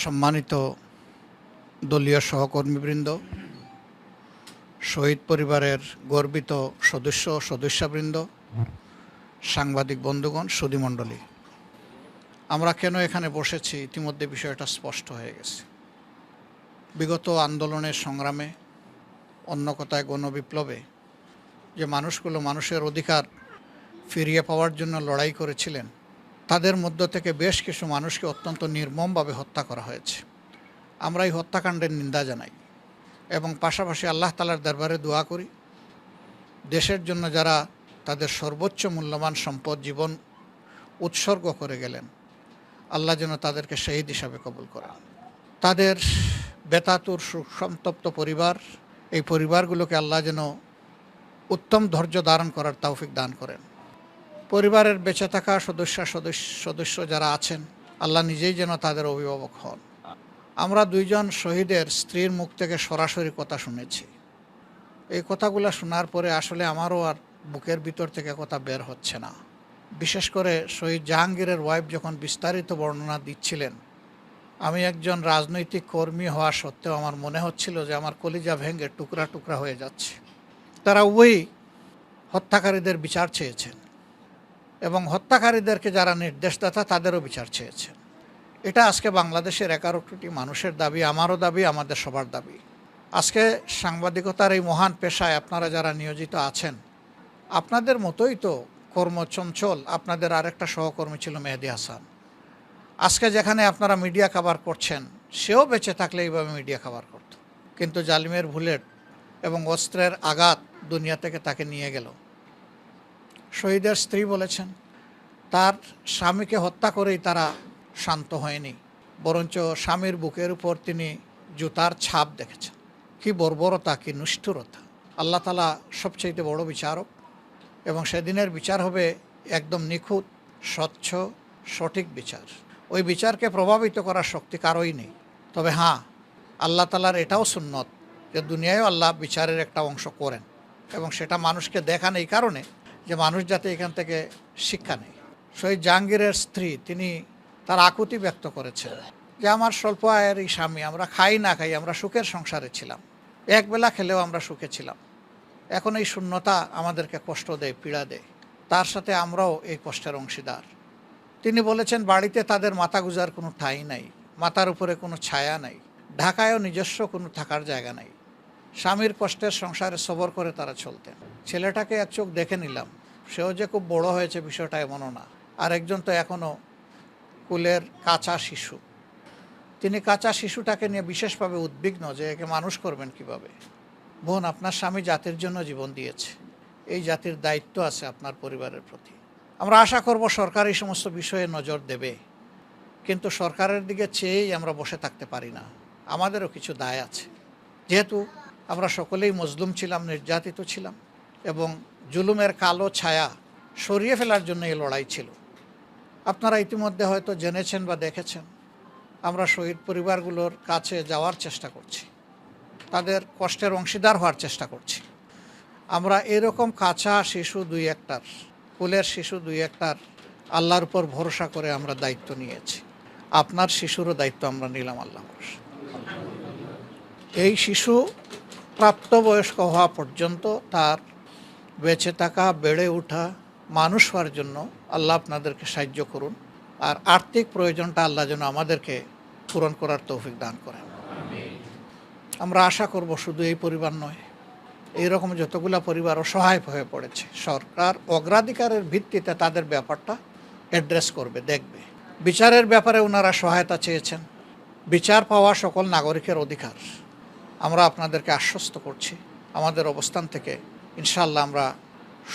সম্মানিত দলীয় সহকর্মীবৃন্দ, শহীদ পরিবারের গর্বিত সদস্য ও সদস্যবৃন্দ, সাংবাদিক বন্ধুগণ, সুধীমণ্ডলী, আমরা কেন এখানে বসেছি ইতিমধ্যে বিষয়টা স্পষ্ট হয়ে গেছে। বিগত আন্দোলনের সংগ্রামে, অন্য কথায় গণবিপ্লবে যে মানুষগুলো মানুষের অধিকার ফিরিয়ে পাওয়ার জন্য লড়াই করেছিলেন, তাদের মধ্য থেকে বেশ কিছু মানুষকে অত্যন্ত নির্মমভাবে হত্যা করা হয়েছে। আমরা এই হত্যাকাণ্ডের নিন্দা জানাই এবং পাশাপাশি আল্লাহ তাআলার দরবারে দোয়া করি, দেশের জন্য যারা তাদের সর্বোচ্চ মূল্যবান সম্পদ জীবন উৎসর্গ করে গেলেন, আল্লাহ যেন তাদেরকে শহীদ হিসাবে কবুল করেন। তাদের বেতাতুর সুসন্তপ্ত পরিবার, এই পরিবারগুলোকে আল্লাহ যেন উত্তম ধৈর্য ধারণ করার তৌফিক দান করেন। পরিবারের বেঁচে থাকা সদস্য যারা আছেন, আল্লাহ নিজেই যেন তাদের অভিভাবক হন। আমরা দুইজন শহীদের স্ত্রীর মুখ থেকে সরাসরি কথা শুনেছি। এই কথাগুলো শোনার পরে আসলে আমারও আর বুকের ভিতর থেকে কথা বের হচ্ছে না। বিশেষ করে শহীদ জাহাঙ্গীরের ওয়াইফ যখন বিস্তারিত বর্ণনা দিচ্ছিলেন, আমি একজন রাজনৈতিক কর্মী হওয়া সত্ত্বেও আমার মনে হচ্ছিল যে আমার কলিজা ভেঙে টুকরা টুকরা হয়ে যাচ্ছে। তারা উভয়ই হত্যাকারীদের বিচার চেয়েছেন এবং হত্যাকারীদেরকে যারা নির্দেশদাতা তাদেরও বিচার চেয়েছেন। এটা আজকে বাংলাদেশের 11 কোটি মানুষের দাবি, আমারও দাবি, আমাদের সবার দাবি। আজকে সাংবাদিকতার এই মহান পেশায় আপনারা যারা নিয়োজিত আছেন, আপনাদের মতোই তো কর্মচঞ্চল আপনাদের আরেকটা সহকর্মী ছিল মেহেদী হাসান। আজকে যেখানে আপনারা মিডিয়া কভার করছেন, সেও বেঁচে থাকলে এইভাবে মিডিয়া কভার করত, কিন্তু জালিমের বুলেট এবং অস্ত্রের আঘাত দুনিয়া থেকে তাকে নিয়ে গেল। শহীদের স্ত্রী বলেছেন, তার স্বামীকে হত্যা করেই তারা শান্ত হয়নি, বরঞ্চ স্বামীর বুকের উপর তিনি জুতার ছাপ দেখেছেন। কি বর্বরতা, কি নিষ্ঠুরতা! আল্লাহ তাআলা সবচেয়ে বড় বিচারক এবং সেদিনের বিচার হবে একদম নিখুঁত, স্বচ্ছ, সঠিক বিচার। ওই বিচারকে প্রভাবিত করার শক্তি কারোই নেই। তবে হ্যাঁ, আল্লাহ তাআলার এটাও সুন্নত যে দুনিয়ায়ও আল্লাহ বিচারের একটা অংশ করেন এবং সেটা মানুষকে দেখান এই কারণে যে মানুষ যাতে এখান থেকে শিক্ষা নেয়। শহীদ জাহাঙ্গীরের স্ত্রী তিনি তার আকুতি ব্যক্ত করেছেন যে আমার স্বল্প আয়ের এই স্বামী, আমরা খাই না খাই আমরা সুখের সংসারে ছিলাম, একবেলা খেলেও আমরা সুখে ছিলাম, এখন এই শূন্যতা আমাদেরকে কষ্ট দেয়, পীড়া দেয়, তার সাথে আমরাও এই কষ্টের অংশীদার। তিনি বলেছেন বাড়িতে তাদের মাথা গুজার কোনো ঠাঁই নাই, মাথার উপরে কোনো ছায়া নাই, ঢাকায়ও নিজস্ব কোনো থাকার জায়গা নাই। স্বামীর কষ্টের সংসারে সবর করে তারা চলতেন। ছেলেটাকে এক চোখ দেখে নিলাম, সেও যে খুব বড় হয়েছে বিষয়টা এমনও না। আরেকজন তো এখনও কুলের কাঁচা শিশু। তিনি কাঁচা শিশুটাকে নিয়ে বিশেষভাবে উদ্বিগ্ন যে একে মানুষ করবেন কিভাবে। বোন, আপনার স্বামী জাতির জন্য জীবন দিয়েছে, এই জাতির দায়িত্ব আছে আপনার পরিবারের প্রতি। আমরা আশা করব সরকার এই সমস্ত বিষয়ে নজর দেবে, কিন্তু সরকারের দিকে চেয়েই আমরা বসে থাকতে পারি না, আমাদেরও কিছু দায় আছে। যেহেতু আমরা সকলেই মজলুম ছিলাম, নির্যাতিত ছিলাম এবং জুলুমের কালো ছায়া সরিয়ে ফেলার জন্য এই লড়াই ছিল। আপনারা ইতিমধ্যে হয়তো জেনেছেন বা দেখেছেন, আমরা শহীদ পরিবারগুলোর কাছে যাওয়ার চেষ্টা করছি, তাদের কষ্টের অংশীদার হওয়ার চেষ্টা করছি। আমরা এরকম কাঁচা শিশু দুই একটার, কুলের শিশু দুই একটার আল্লাহর উপর ভরসা করে আমরা দায়িত্ব নিয়েছি। আপনার শিশুরও দায়িত্ব আমরা নিলাম আল্লাহ ভরসা। এই শিশু প্রাপ্তবয়স্ক হওয়া পর্যন্ত তার বেঁচে থাকা, বেড়ে ওঠা, মানুষ হওয়ার জন্য আল্লাহ আপনাদেরকে সাহায্য করুন। আর আর্থিক প্রয়োজনটা আল্লাহ যেন আমাদেরকে পূরণ করার তৌফিক দান করেন। আমরা আশা করব শুধু এই পরিবার নয়, এইরকম যতগুলো পরিবার অসহায় হয়ে পড়েছে, সরকার অগ্রাধিকারের ভিত্তিতে তাদের ব্যাপারটা অ্যাড্রেস করবে, দেখবে। বিচারের ব্যাপারে ওনারা সহায়তা চেয়েছেন, বিচার পাওয়া সকল নাগরিকের অধিকার। আমরা আপনাদেরকে আশ্বস্ত করছি, আমাদের অবস্থান থেকে ইনশাআল্লাহ আমরা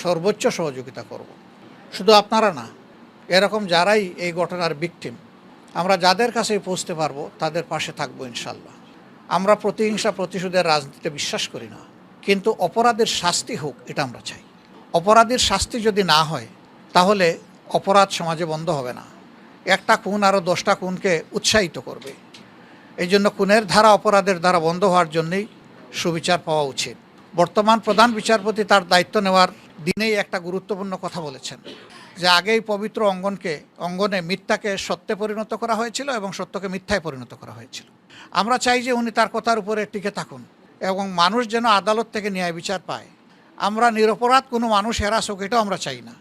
সর্বোচ্চ সহযোগিতা করব। শুধু আপনারা না, এরকম যারাই এই ঘটনার ভিকটিম, আমরা যাদের কাছেই পৌঁছতে পারবো তাদের পাশে থাকবো ইনশাআল্লাহ। আমরা প্রতিহিংসা, প্রতিশোধের রাজনীতিতে বিশ্বাস করি না, কিন্তু অপরাধের শাস্তি হোক এটা আমরা চাই। অপরাধীর শাস্তি যদি না হয় তাহলে অপরাধ সমাজে বন্ধ হবে না, একটা খুন আরও 10টা খুনকে উৎসাহিত করবে। এই জন্য খুনের ধারা অপরাধের ধারা বন্ধ হওয়ার জন্যই সুবিচার পাওয়া উচিত। বর্তমান প্রধান বিচারপতি তার দায়িত্ব নেওয়ার দিনেই একটা গুরুত্বপূর্ণ কথা বলেছেন যে আগেই পবিত্র অঙ্গনে মিথ্যাকে সত্যে পরিণত করা হয়েছিল এবং সত্যকে মিথ্যায় পরিণত করা হয়েছিল। আমরা চাই যে উনি তার কথার উপরে টিকে থাকুন এবং মানুষ যেন আদালত থেকে ন্যায় বিচার পায়। আমরা নিরপরাধ কোনো মানুষ হেরাস হোক, এটাও আমরা চাই না,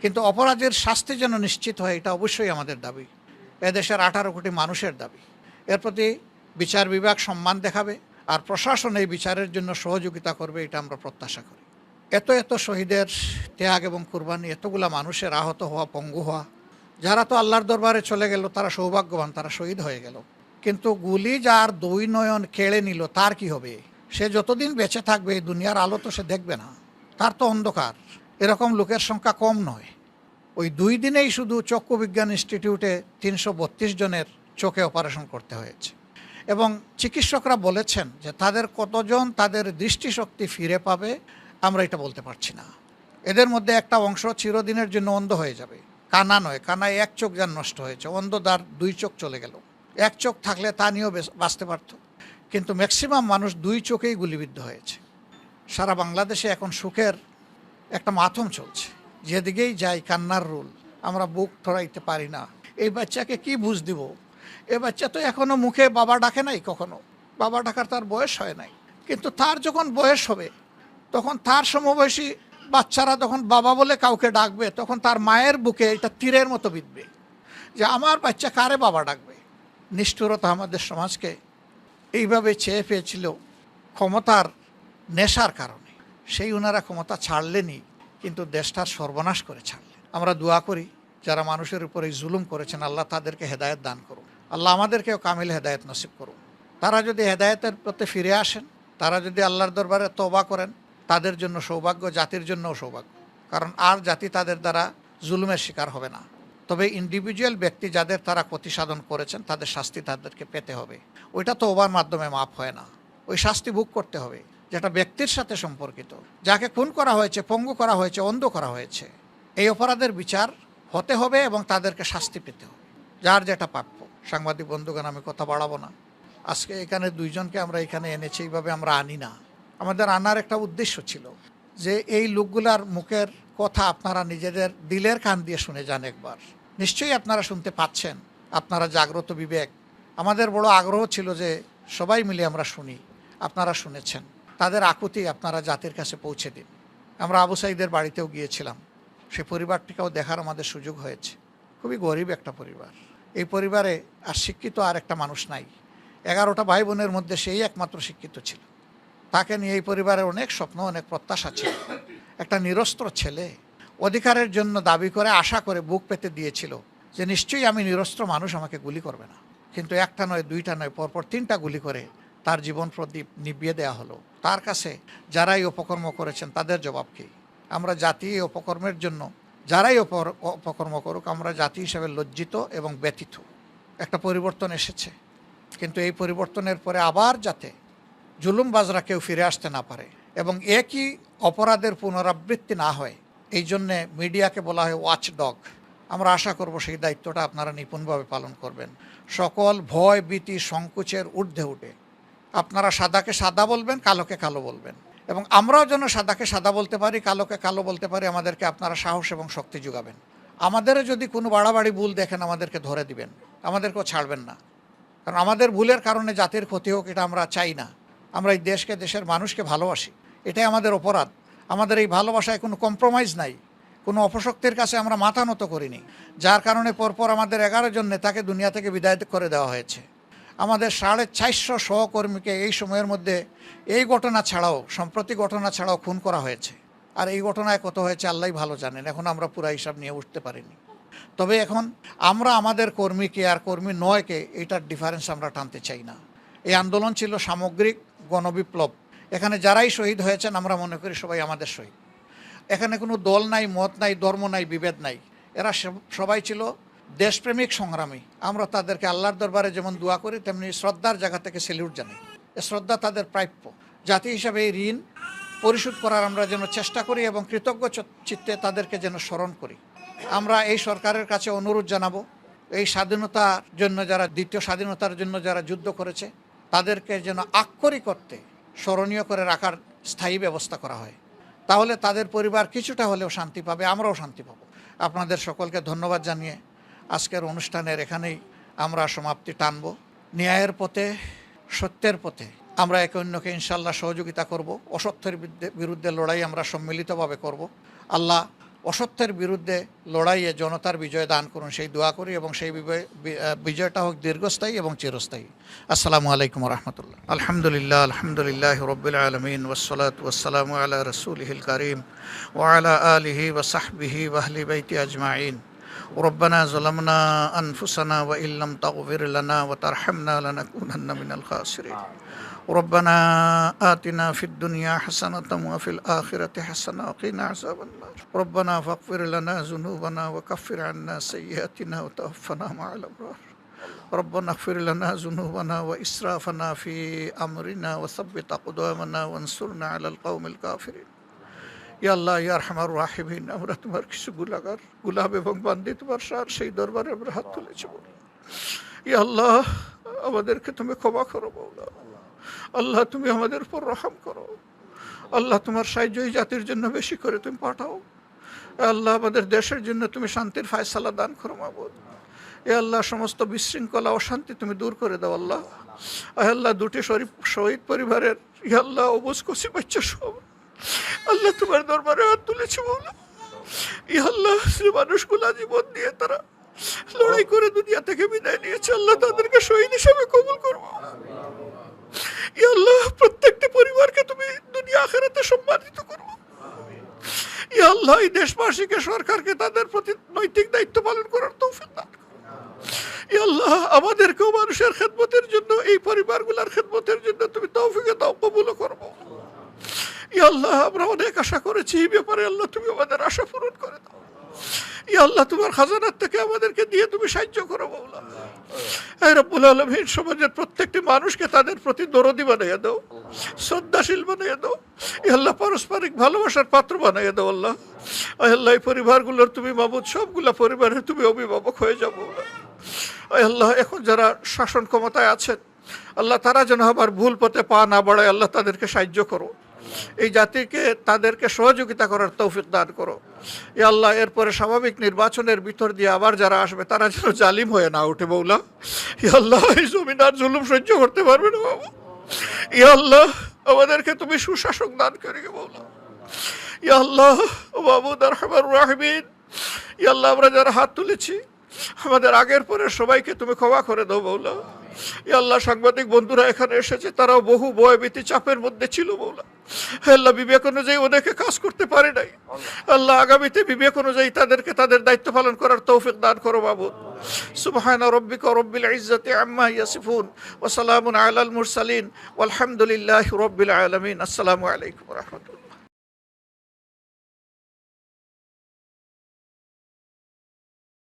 কিন্তু অপরাধের শাস্তি যেন নিশ্চিত হয়, এটা অবশ্যই আমাদের দাবি, এদেশের 18 কোটি মানুষের দাবি। এর প্রতি বিচার বিভাগ সম্মান দেখাবে আর প্রশাসন এই বিচারের জন্য সহযোগিতা করবে, এটা আমরা প্রত্যাশা করি। এত শহীদের ত্যাগ এবং কুরবানি, এতগুলা মানুষের আহত হওয়া, পঙ্গু হওয়া, যারা তো আল্লাহর দরবারে চলে গেল তারা সৌভাগ্যবান, তারা শহীদ হয়ে গেল। কিন্তু গুলি যার 2 নয়ন কেড়ে নিল তার কি হবে? সে যতদিন বেঁচে থাকবে এই দুনিয়ার আলো তো সে দেখবে না, তার তো অন্ধকার। এরকম লোকের সংখ্যা কম নয়। ওই 2 দিনেই শুধু চক্ষু বিজ্ঞান ইনস্টিটিউটে 332 জনের চোখে অপারেশন করতে হয়েছে এবং চিকিৎসকরা বলেছেন যে তাদের কতজন তাদের দৃষ্টিশক্তি ফিরে পাবে আমরা এটা বলতে পারছি না। এদের মধ্যে একটা অংশ চিরদিনের জন্য অন্ধ হয়ে যাবে। কানা নয়, কানায় 1 চোখ যার নষ্ট হয়েছে, অন্ধ তার 2 চোখ চলে গেল। 1 চোখ থাকলে তা নিয়েও বাঁচতে পারত, কিন্তু ম্যাক্সিমাম মানুষ 2 চোখেই গুলিবিদ্ধ হয়েছে। সারা বাংলাদেশে এখন সুখের একটা মাতম চলছে, যেদিকেই যাই কান্নার রোল। আমরা বুক ধরাইতে পারি না। এই বাচ্চাকে কি বুঝ দিব? এ বাচ্চা তো এখনও মুখে বাবা ডাকে নাই, কখনো বাবা ডাকার তার বয়স হয় নাই, কিন্তু তার যখন বয়স হবে তখন তার সমবয়সী বাচ্চারা যখন বাবা বলে কাউকে ডাকবে তখন তার মায়ের বুকে এটা তীরের মতো বিঁধবে যে আমার বাচ্চা কারে বাবা ডাকবে। নিষ্ঠুরতা আমাদের সমাজকে এইভাবে চেয়ে পেয়েছিল ক্ষমতার নেশার কারণে। সেই ওনারা ক্ষমতা ছাড়লেনই, কিন্তু দেশটার সর্বনাশ করে ছাড়লেন। আমরা দোয়া করি যারা মানুষের উপরে জুলুম করেছেন আল্লাহ তাদেরকে হেদায়েত দান করুন, আল্লাহ আমাদেরকেও কামিল হেদায়েত নসিব করুন। তারা যদি হেদায়েতের প্রতি ফিরে আসেন, তারা যদি আল্লাহর দরবারে তওবা করেন, তাদের জন্য সৌভাগ্য, জাতির জন্যও সৌভাগ্য, কারণ আর জাতি তাদের দ্বারা জুলুমের শিকার হবে না। তবে ইন্ডিভিজুয়াল ব্যক্তি যাদের তারা ক্ষতি সাধন করেছেন তাদের শাস্তি তাদেরকে পেতে হবে। ওইটা তওবার মাধ্যমে মাপ হয় না, ওই শাস্তি ভোগ করতে হবে যেটা ব্যক্তির সাথে সম্পর্কিত, যাকে খুন করা হয়েছে, পঙ্গু করা হয়েছে, অন্ধ করা হয়েছে। এই অপরাধের বিচার হতে হবে এবং তাদেরকে শাস্তি পেতে হবে, যার যেটা প্রাপ্য। সাংবাদিক বন্ধুগণ, আমি কথা বাড়াবো না। আজকে এখানে 2 জনকে আমরা এখানে এনেছি, এইভাবে আমরা আনি না। আমাদের আনার একটা উদ্দেশ্য ছিল যে এই লোকগুলার মুখের কথা আপনারা নিজেদের দিলের কান দিয়ে শুনে যান একবার। নিশ্চয়ই আপনারা শুনতে পাচ্ছেন, আপনারা জাগ্রত বিবেক। আমাদের বড় আগ্রহ ছিল যে সবাই মিলে আমরা শুনি, আপনারা শুনেছেন, তাদের আকুতি আপনারা জাতির কাছে পৌঁছে দিন। আমরা আবু সাইদের বাড়িতেও গিয়েছিলাম, সে পরিবারটিকেও দেখার আমাদের সুযোগ হয়েছে। খুবই গরিব একটা পরিবার। এই পরিবারে আর শিক্ষিত আর একটা মানুষ নাই। 11টা ভাই বোনের মধ্যে সেই একমাত্র শিক্ষিত ছিল। তাকে নিয়ে এই পরিবারের অনেক স্বপ্ন, অনেক প্রত্যাশা ছিল। একটা নিরস্ত্র ছেলে অধিকারের জন্য দাবি করে, আশা করে বুক পেতে দিয়েছিল যে নিশ্চয়ই আমি নিরস্ত্র মানুষ, আমাকে গুলি করবে না। কিন্তু 1টা নয়, 2টা নয়, পরপর 3টা গুলি করে তার জীবন প্রদীপ নিভিয়ে দেওয়া হলো। তার কাছে যারা এই অপকর্ম করেছেন তাদের জবাব কী? আমরা জাতি এই অপকর্মের জন্য, যারাই অপকর্ম করুক, আমরা জাতি হিসাবে লজ্জিত এবং ব্যথিত। একটা পরিবর্তন এসেছে, কিন্তু এই পরিবর্তনের পরে আবার যাতে জুলুমবাজরা কেউ ফিরে আসতে না পারে এবং একই অপরাধের পুনরাবৃত্তি না হয়, এই জন্যে মিডিয়াকে বলা হয় ওয়াচ ডগ। আমরা আশা করব সেই দায়িত্বটা আপনারা নিপুণভাবে পালন করবেন। সকল ভয়, ভীতি, সংকোচের ঊর্ধ্বে উঠে আপনারা সাদাকে সাদা বলবেন, কালোকে কালো বলবেন, এবং আমরাও যেন সাদাকে সাদা বলতে পারি, কালোকে কালো বলতে পারি। আমাদেরকে আপনারা সাহস এবং শক্তি যোগাবেন। আমাদেরও যদি কোনো বাড়াবাড়ি ভুল দেখেন আমাদেরকে ধরে দিবেন, আমাদেরকেও ছাড়বেন না। কারণ আমাদের ভুলের কারণে জাতির ক্ষতি হোক, এটা আমরা চাই না। আমরা এই দেশকে, দেশের মানুষকে ভালোবাসি, এটাই আমাদের অপরাধ। আমাদের এই ভালোবাসায় কোনো কম্প্রোমাইজ নাই, কোনো অপশক্তির কাছে আমরা মাথা নত করিনি, যার কারণে পরপর আমাদের 11 জন নেতাকে দুনিয়া থেকে বিদায় করে দেওয়া হয়েছে। আমাদের 450 সহকর্মীকে এই সময়ের মধ্যে এই ঘটনা ছাড়াও, সম্প্রতি ঘটনা ছাড়াও খুন করা হয়েছে। আর এই ঘটনায় কত হয়েছে আল্লাহই ভালো জানেন, এখন আমরা পুরো হিসাব নিয়ে উঠতে পারিনি। তবে এখন আমরা আমাদের কর্মীকে আর কর্মী নয়কে, এইটার ডিফারেন্স আমরা টানতে চাই না। এই আন্দোলন ছিল সামগ্রিক গণবিপ্লব। এখানে যারাই শহীদ হয়েছেন আমরা মনে করি সবাই আমাদের শহীদ। এখানে কোনো দল নাই, মত নাই, ধর্ম নাই, বিভেদ নাই। এরা সবাই ছিল দেশপ্রেমিক সংগ্রামী। আমরা তাদেরকে আল্লাহর দরবারে যেমন দোয়া করি, তেমনি শ্রদ্ধার জায়গা থেকে সেলিউট জানাই। এ শ্রদ্ধা তাদের প্রাপ্য। জাতি হিসাবে এই ঋণ পরিশোধ করার আমরা যেন চেষ্টা করি এবং কৃতজ্ঞ চিত্তে তাদেরকে যেন স্মরণ করি। আমরা এই সরকারের কাছে অনুরোধ জানাবো, এই স্বাধীনতার জন্য যারা, দ্বিতীয় স্বাধীনতার জন্য যারা যুদ্ধ করেছে, তাদেরকে যেন আক্ষরিক অর্থে স্মরণীয় করে রাখার স্থায়ী ব্যবস্থা করা হয়। তাহলে তাদের পরিবার কিছুটা হলেও শান্তি পাবে, আমরাও শান্তি পাবো। আপনাদের সকলকে ধন্যবাদ জানিয়ে আজকের অনুষ্ঠানের এখানেই আমরা সমাপ্তি টানব। ন্যায়ের পথে, সত্যের পথে আমরা একে অন্যকে ইনশাল্লাহ সহযোগিতা করব। অসত্যের বিরুদ্ধে লড়াই আমরা সম্মিলিতভাবে করব। আল্লাহ অসত্যের বিরুদ্ধে লড়াইয়ে জনতার বিজয় দান করুন, সেই দোয়া করি, এবং সেই বিজয়টা হোক দীর্ঘস্থায়ী এবং চিরস্থায়ী। আসসালামু আলাইকুম রহমতুল্লাহ। আলহামদুলিল্লাহ, আলহামদুলিল্লাহ রব্বিল আলমিন, ওয়াসসালাতু ওয়াসসালামু আলা রাসূলিহিল কারীম ওয়া আলা আলিহি ওয়া সাহবিহি ওয়া আহলি বাইতি আজমাইন। ربنا ظلمنا أنفسنا وإن لم تغفر لنا وترحمنا لنكونن من الخاسرين. ربنا آتنا في الدنيا حسنة وفي الآخرة حسنة وقنا عذاب النار. ربنا فاغفر لنا ذنوبنا وكفر عنا سيئاتنا وتوفنا مع الأبرار. ربنا اغفر لنا ذنوبنا وإسرافنا في أمرنا وثبت أقدامنا وانصرنا على القوم الكافرين. ইয়া আল্লাহ, ইয়া আরহামার রাহিমিন, আমরা তোমার কিছু গুলাম এবং বান্দি তোমার সেই দরবারে আমরা হাত তুলেছি। ইয়া আল্লাহ, আমাদেরকে তুমি ক্ষমা করো মওলা। আল্লাহ, তুমি আমাদের উপর রহম করো। আল্লাহ, তোমার সাহায্য এই জাতির জন্য বেশি করে তুমি পাঠাও। আল্লাহ, আমাদের দেশের জন্য তুমি শান্তির ফায়সালা দান করো মাবুদ। এ আল্লাহ, সমস্ত বিশৃঙ্খলা অশান্তি তুমি দূর করে দাও আল্লাহ। আল্লাহ, দুটি শহীদ পরিবারের ইয়া আল্লাহ অবুজ কচি বাচ্চা সব আল্লাহ তোমার দরবারে হাত তুলেছে মওলা। ইয়া আল্লাহ, যে মানুষগুলা জীবন দিয়ে তারা লড়াই করে দুনিয়া থেকে বিদায় নিয়েছে, আল্লাহ তাদেরকে শহীদ হিসেবে কবুল করবো। ইয়া আল্লাহ, প্রত্যেকটি পরিবারকে তুমি দুনিয়া আখিরাতে সম্মানিত করো। ইয়া আল্লাহ, এই দেশবাসীকে, সরকারকে তাদের প্রতি নৈতিক দায়িত্ব পালন করার তৌফিক দান করো। ইয়া আল্লাহ, আমাদেরকেও মানুষের খেদমতের জন্য, এই পরিবারগুলোর খেদমতের জন্য তুমি তৌফিক দাও, কবুল করো। ইয়া আল্লাহ, আমরা অনেক আশা করেছি এই ব্যাপারে, আল্লাহ তুমি আমাদের আশা পূরণ করে দাও। ইয়া আল্লাহ, তোমার খাজানার থেকে আমাদেরকে দিয়ে তুমি সাহায্য করো মওলা। হে রব্বুল আলামিন, সমাজের প্রত্যেকটি মানুষকে তাদের প্রতি দরদি বানিয়ে দাও, শ্রদ্ধাশীল বানিয়ে দাও। ইয়া আল্লাহ, পারস্পরিক ভালোবাসার পাত্র বানিয়ে দাও আল্লাহ। আল্লাহ, এই পরিবারগুলোর তুমি মাবুদ, সবগুলা পরিবারের তুমি অভিভাবক হয়ে যাও মওলা। আল্লাহ, এখন যারা শাসন ক্ষমতায় আছেন আল্লাহ, তারা যেন আবার ভুল পথে পা না বাড়ায়, আল্লাহ তাদেরকে সাহায্য করো। এই জাতিকে, তাদেরকে সহযোগিতা করার তৌফিক দান করো। ইয়া আল্লাহ, এরপরে স্বাভাবিক নির্বাচনের ভিতর দিয়ে আবার যারা আসবে তারা যেন জালিম হয়ে না ওঠে মওলা। ইয়া আল্লাহ, এই জমিন আর জুলুম সহ্য করতে পারবে না বাবা। ইয়া আল্লাহ, আমাদেরকে তুমি সুশাসন দান করিও মওলা। ইয়া আল্লাহ, ও মাবুদ আরহামার রাহিমিন, ইয়া আল্লাহ, আমরা যারা হাত তুলেছি আমাদের আগের পরে সবাইকে তুমি ক্ষমা করে দাও মওলা। ইয়া আল্লাহ, সাংবাদিক বন্ধুরা এখানে এসেছে, তারাও বহু ভয়ভীতি চাপের মধ্যে ছিল মওলা। আল্লাহ, বিবেক অনুযায়ী অনেকে কাজ করতে পারে নাই। আল্লাহ, আগামীতে বিবেক অনুযায়ী তাদেরকে তাদের দায়িত্ব পালন করার তৌফিক দান করো মাবুদ। সুবহানা রাব্বিকা রাব্বিল ইজ্জাতি আম্মা ইয়াসিফুন ওয়া সালামুন আলাল মুরসালিন ওয়ালহামদুলিল্লাহি রাব্বিল আলামিন। আসসালামু আলাইকুম ওয়া রাহমাতুল্লাহ।